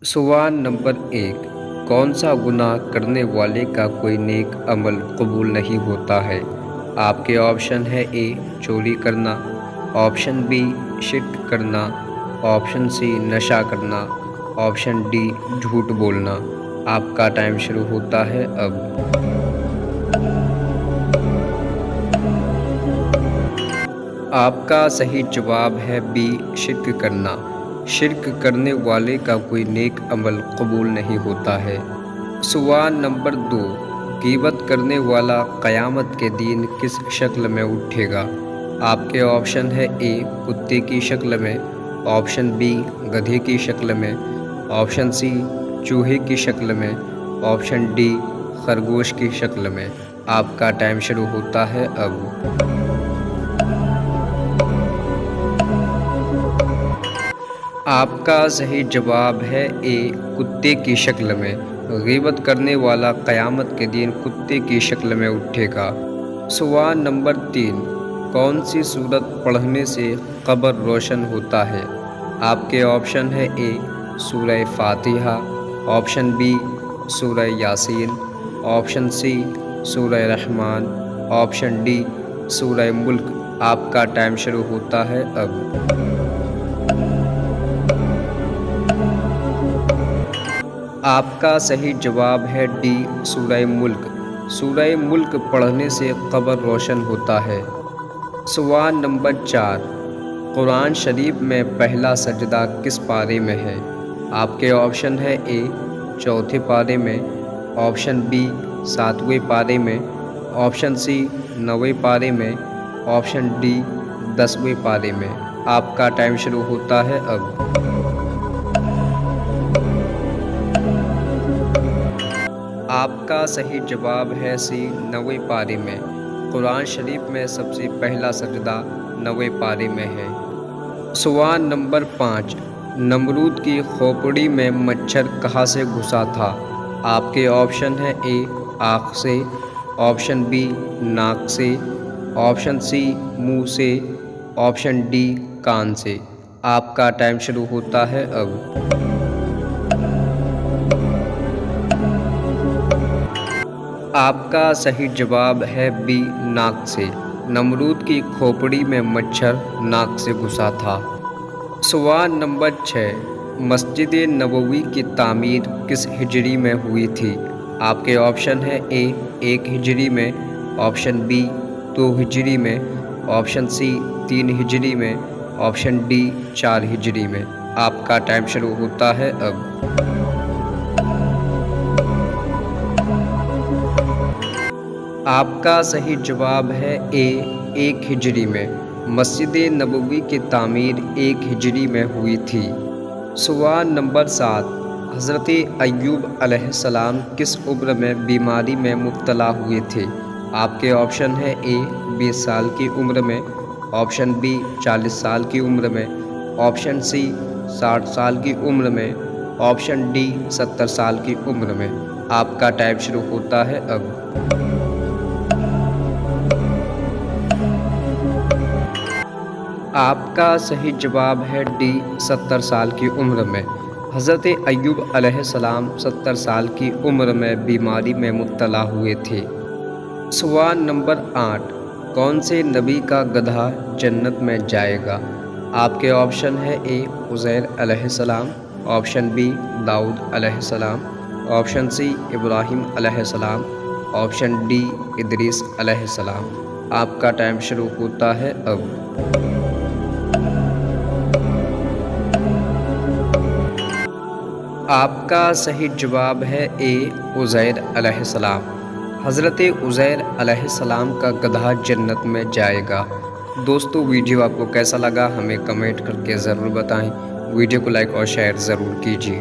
सवाल नंबर 1। कौन सा गुनाह करने वाले का कोई नेक अमल कबूल नहीं होता है? आपके ऑप्शन है ए चोरी करना, ऑप्शन बी शिर्क करना, ऑप्शन सी नशा करना, ऑप्शन डी झूठ बोलना। आपका टाइम शुरू होता है अब। आपका सही जवाब है बी शिर्क करना। शिर्क करने वाले का कोई नेक अमल कबूल नहीं होता है। सवाल नंबर 2। गीबत करने वाला क़यामत के दिन किस शक्ल में उठेगा? आपके ऑप्शन है ए कुत्ते की शक्ल में, ऑप्शन बी गधे की शक्ल में, ऑप्शन सी चूहे की शक्ल में, ऑप्शन डी खरगोश की शक्ल में। आपका टाइम शुरू होता है अब। आपका सही जवाब है ए कुत्ते की शक्ल में। गीबत करने वाला क़यामत के दिन कुत्ते की शक्ल में उठेगा। सवाल नंबर 3। कौन सी सूरत पढ़ने से कब्र रोशन होता है? आपके ऑप्शन है ए सूरह फातिहा, ऑप्शन बी सूरह यासीन, ऑप्शन सी सूरह रहमान, ऑप्शन डी सूरह मुल्क। आपका टाइम शुरू होता है अब। आपका सही जवाब है डी सूरह मुल्क। सूरह मुल्क पढ़ने से कब्र रोशन होता है। सवाल नंबर 4। कुरान शरीफ में पहला सजदा किस पारे में है? आपके ऑप्शन है ए चौथे पारे में, ऑप्शन बी 7वें पारे में, ऑप्शन सी 9वें पारे में, ऑप्शन डी 10वें पारे में। आपका टाइम शुरू होता है अब। आपका सही जवाब है सी 9वें पारे में। कुरान शरीफ में सबसे पहला सजदा 9वें पारे में है। सवाल नंबर 5। नमरूद की खोपड़ी में मच्छर कहाँ से घुसा था? आपके ऑप्शन है ए आँख से, ऑप्शन बी नाक से, ऑप्शन सी मुंह से, ऑप्शन डी कान से। आपका टाइम शुरू होता है अब। आपका सही जवाब है बी नाक से। नमरूद की खोपड़ी में मच्छर नाक से घुसा था। सवाल नंबर 6। मस्जिद नबवी की तामीर किस हिजरी में हुई थी? आपके ऑप्शन है ए 1 हिजरी में, ऑप्शन बी 2 हिजरी में, ऑप्शन सी 3 हिजरी में, ऑप्शन डी 4 हिजरी में। आपका टाइम शुरू होता है अब। आपका सही जवाब है ए 1 हिजरी में। मस्जिद नबवी की तामीर 1 हिजरी में हुई थी। सवाल नंबर 7। हज़रत अय्यूब अलैहिस्सलाम किस उम्र में बीमारी में मुब्तला हुए थे? आपके ऑप्शन है ए 20 साल की उम्र में, ऑप्शन बी 40 साल की उम्र में, ऑप्शन सी 60 साल की उम्र में, ऑप्शन डी 70 साल की उम्र में। आपका टाइम शुरू होता है अब। आपका सही जवाब है डी 70 साल की उम्र में। हज़रत अय्यूब अलैहिस्सलाम 70 साल की उम्र में बीमारी में मुब्तला हुए थे। सवाल नंबर 8। कौन से नबी का गधा जन्नत में जाएगा? आपके ऑप्शन है ए उज़ैर अलैहिस्सलाम, ऑप्शन बी दाऊद अलैहिस्सलाम, ऑप्शन सी इब्राहीम अलैहिस्सलाम, ऑप्शन डी इदरीस अलैहिस्सलाम। आपका टाइम शुरू होता है अब। आपका सही जवाब है ए उज़ैर अलैहिस्सलाम। हज़रत उज़ैर अलैहिस्सलाम का गधा जन्नत में जाएगा। दोस्तों, वीडियो आपको कैसा लगा हमें कमेंट करके ज़रूर बताएं। वीडियो को लाइक और शेयर ज़रूर कीजिए।